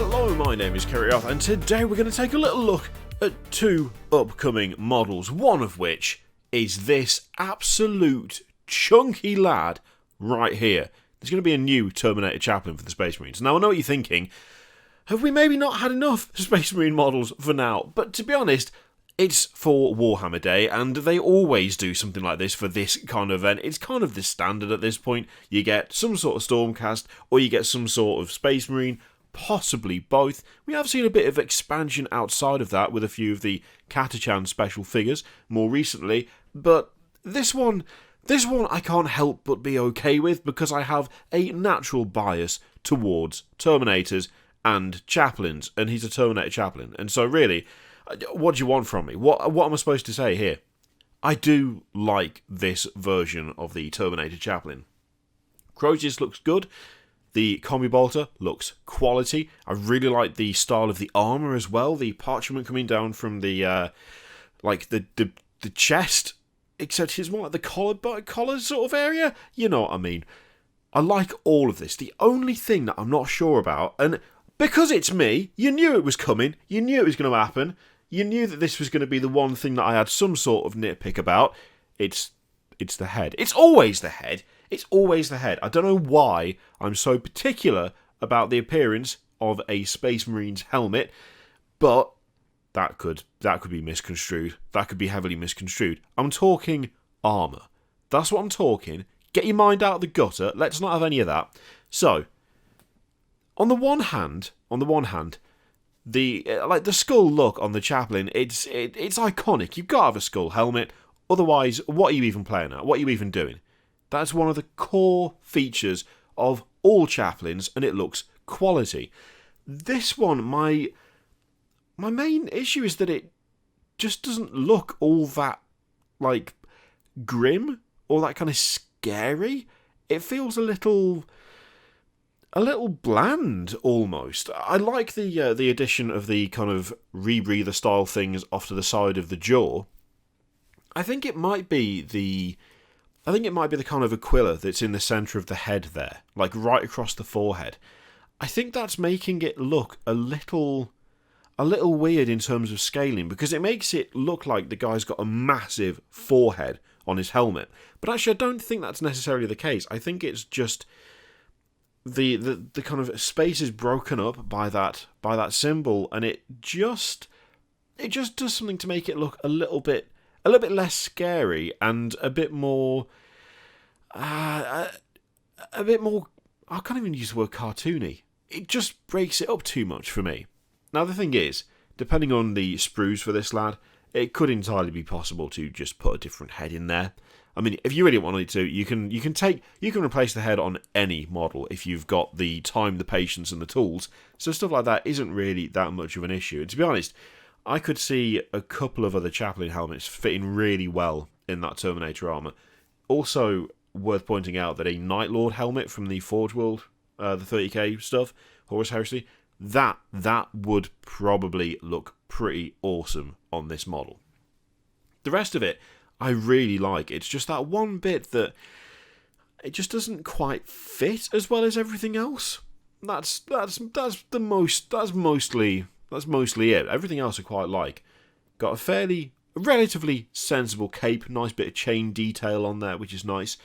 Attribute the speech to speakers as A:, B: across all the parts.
A: Hello, my name is Kerryoff, and today we're going to take a little look at two upcoming models, one of which is this absolute chunky lad right here. There's going to be a new Terminator Chaplain for the Space Marines. Now, I know what you're thinking. Have we maybe not had enough Space Marine models for now? But to be honest, it's for Warhammer Day, and they always do something like this for this kind of event. It's kind of the standard at this point. You get some sort of Stormcast, or you get some sort of Space Marine, possibly both. We have seen a bit of expansion outside of that with a few of the Catachan special figures more recently, but this one I can't help but be okay with because I have a natural bias towards Terminators and Chaplains, and he's a Terminator Chaplain. And so really, what do you want from me? What am I supposed to say here? I do like this version of the Terminator Chaplain. Crozius looks good. The Combi Bolter looks quality. I really like the style of the armour as well. The parchment coming down from the the chest, except it's more like the collar sort of area. You know what I mean. I like all of this. The only thing that I'm not sure about, and because it's me, you knew it was coming. You knew it was going to happen. You knew that this was going to be the one thing that I had some sort of nitpick about. It's the head. It's always the head. It's always the head. I don't know why I'm so particular about the appearance of a Space Marine's helmet, but that could be misconstrued. That could be heavily misconstrued. I'm talking armour. That's what I'm talking. Get your mind out of the gutter. Let's not have any of that. So, on the one hand, the skull look on the Chaplain, it's iconic. You've got to have a skull helmet. Otherwise, what are you even playing at? What are you even doing? That's one of the core features of all Chaplains, and it looks quality. This one, my main issue is that it just doesn't look all that, grim, or that kind of scary. It feels a little bland, almost. I like the addition of the kind of rebreather style things off to the side of the jaw. I think it might be the kind of Aquila that's in the centre of the head there, like right across the forehead. I think that's making it look a little weird in terms of scaling, because it makes it look like the guy's got a massive forehead on his helmet. But actually, I don't think that's necessarily the case. I think it's just the kind of space is broken up by that symbol, and it just does something to make it look a little bit less scary and a bit more. I can't even use the word cartoony. It just breaks it up too much for me. Now the thing is, depending on the sprues for this lad, it could entirely be possible to just put a different head in there. I mean, if you really wanted to, you can replace the head on any model if you've got the time, the patience, and the tools. So stuff like that isn't really that much of an issue. And to be honest, I could see a couple of other Chaplain helmets fitting really well in that Terminator armour. Also, worth pointing out that a Night Lord helmet from the Forge World, the 30k stuff, Horus Heresy, that would probably look pretty awesome on this model. The rest of it, I really like. It's just that one bit that it just doesn't quite fit as well as everything else. That's mostly it. Everything else I quite like. Got a relatively sensible cape, nice bit of chain detail on there, which is nice.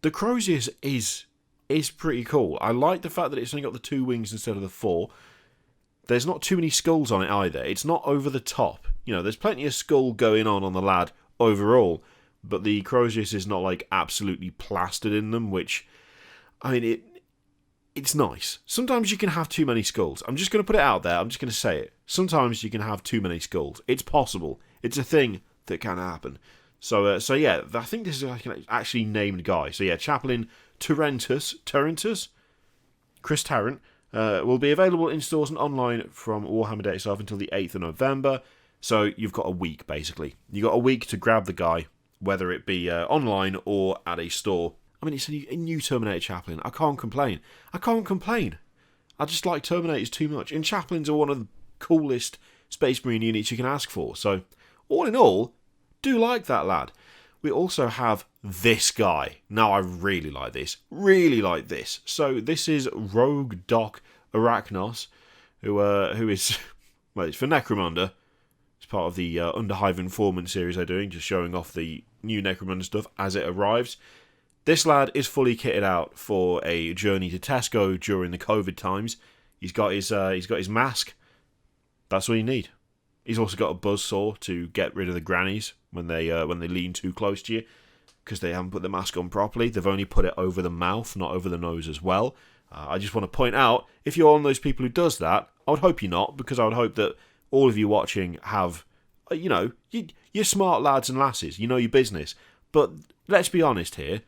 A: The Crozius is pretty cool. I like the fact that it's only got the 2 wings instead of the 4. There's not too many skulls on it either. It's not over the top. You know, there's plenty of skull going on the lad overall, but the Crozius is not absolutely plastered in them, which, I mean, it's nice. Sometimes you can have too many skulls. I'm just going to put it out there. I'm just going to say it. Sometimes you can have too many skulls. It's possible. It's a thing that can happen. So yeah, I think this is an actually named guy. So yeah, Chaplain Terrentus, Chris Tarrant, will be available in stores and online from Warhammer Day itself until the 8th of November. So you've got a week, basically. You've got a week to grab the guy, whether it be online or at a store. I mean, it's a new Terminator Chaplain. I can't complain. I just like Terminators too much. And Chaplains are one of the coolest Space Marine units you can ask for. So, all in all, do like that lad. We also have this guy. Now, I really like this. So, this is Rogue Doc Arachnos, who is, well, it's for Necromunda. It's part of the Underhive Informant series they're doing, just showing off the new Necromunda stuff as it arrives. This lad is fully kitted out for a journey to Tesco during the COVID times. He's got his mask. That's all you need. He's also got a buzzsaw to get rid of the grannies when they lean too close to you, because they haven't put the mask on properly. They've only put it over the mouth, not over the nose as well. I just want to point out, if you're one of those people who does that, I would hope you're not, because I would hope that all of you watching have, you're smart lads and lasses, you know your business. But let's be honest here,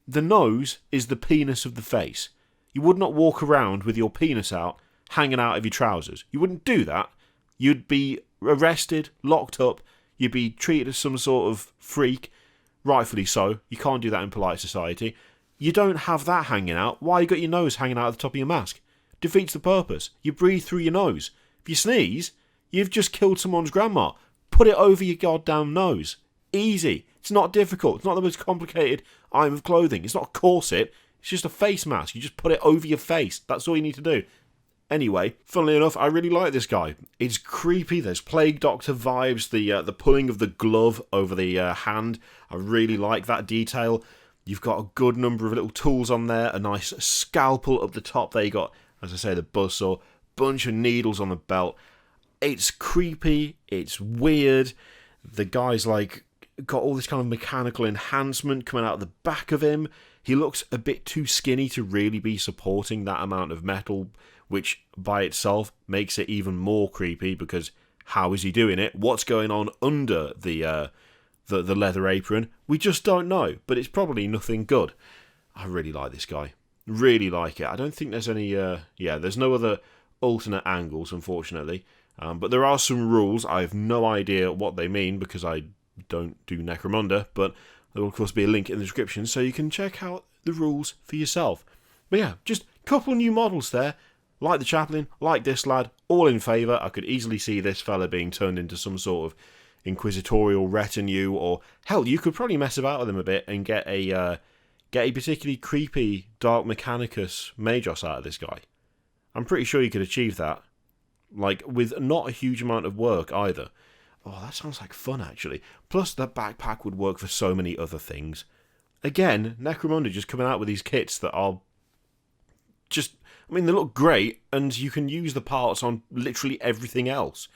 A: the nose is the penis of the face. You would not walk around with your penis out, hanging out of your trousers. You wouldn't do that. You'd be arrested, locked up, you'd be treated as some sort of freak, rightfully so. You can't do that in polite society. You don't have that hanging out. Why you got your nose hanging out at the top of your mask? Defeats the purpose. You breathe through your nose. If you sneeze, you've just killed someone's grandma. Put it over your goddamn nose. Easy. It's not difficult. It's not the most complicated item of clothing. It's not a corset. It's just a face mask. You just put it over your face. That's all you need to do. Anyway, funnily enough, I really like this guy. It's creepy. There's Plague Doctor vibes. The pulling of the glove over the hand. I really like that detail. You've got a good number of little tools on there. A nice scalpel up the top. There you got, as I say, the buzzsaw. Bunch of needles on the belt. It's creepy. It's weird. The guy's got all this kind of mechanical enhancement coming out of the back of him. He looks a bit too skinny to really be supporting that amount of metal, which by itself makes it even more creepy, because how is he doing it? What's going on under the leather apron? We just don't know, but it's probably nothing good. I really like this guy. Really like it. I don't think there's any, there's no other alternate angles, unfortunately. But there are some rules. I have no idea what they mean, because I don't do Necromunda, but there will of course be a link in the description so you can check out the rules for yourself. But yeah, just a couple of new models there. Like the Chaplain, like this lad, all in favour. I could easily see this fella being turned into some sort of inquisitorial retinue, or hell, you could probably mess about with him a bit and get a particularly creepy Dark Mechanicus Magos out of this guy. I'm pretty sure you could achieve that, with not a huge amount of work either. Oh, that sounds like fun, actually. Plus, that backpack would work for so many other things. Again, Necromunda just coming out with these kits that are just, they look great, and you can use the parts on literally everything else.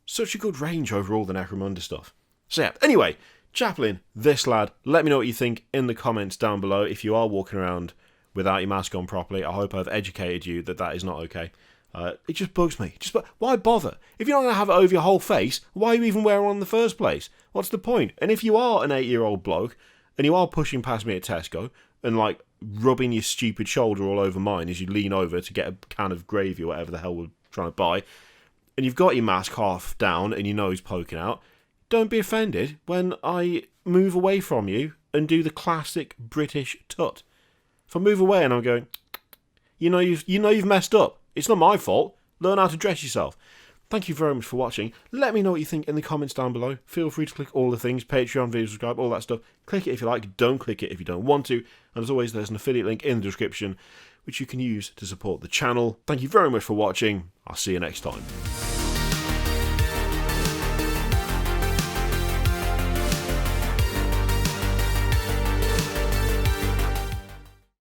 A: Such a good range over all the Necromunda stuff. So yeah, anyway, Chaplain, this lad, let me know what you think in the comments down below. If you are walking around without your mask on properly, I hope I've educated you that is not okay. It just bugs me. Why bother? If you're not going to have it over your whole face, why you even wear one in the first place? What's the point? And if you are an 8-year-old bloke, and you are pushing past me at Tesco, and rubbing your stupid shoulder all over mine as you lean over to get a can of gravy or whatever the hell we're trying to buy, and you've got your mask half down and your nose poking out, don't be offended when I move away from you and do the classic British tut. If I move away and I'm going, you've messed up. It's not my fault. Learn how to dress yourself. Thank you very much for watching. Let me know what you think in the comments down below. Feel free to click all the things, Patreon, video, subscribe, all that stuff. Click it if you like. Don't click it if you don't want to. And as always, there's an affiliate link in the description, which you can use to support the channel. Thank you very much for watching. I'll see you next time.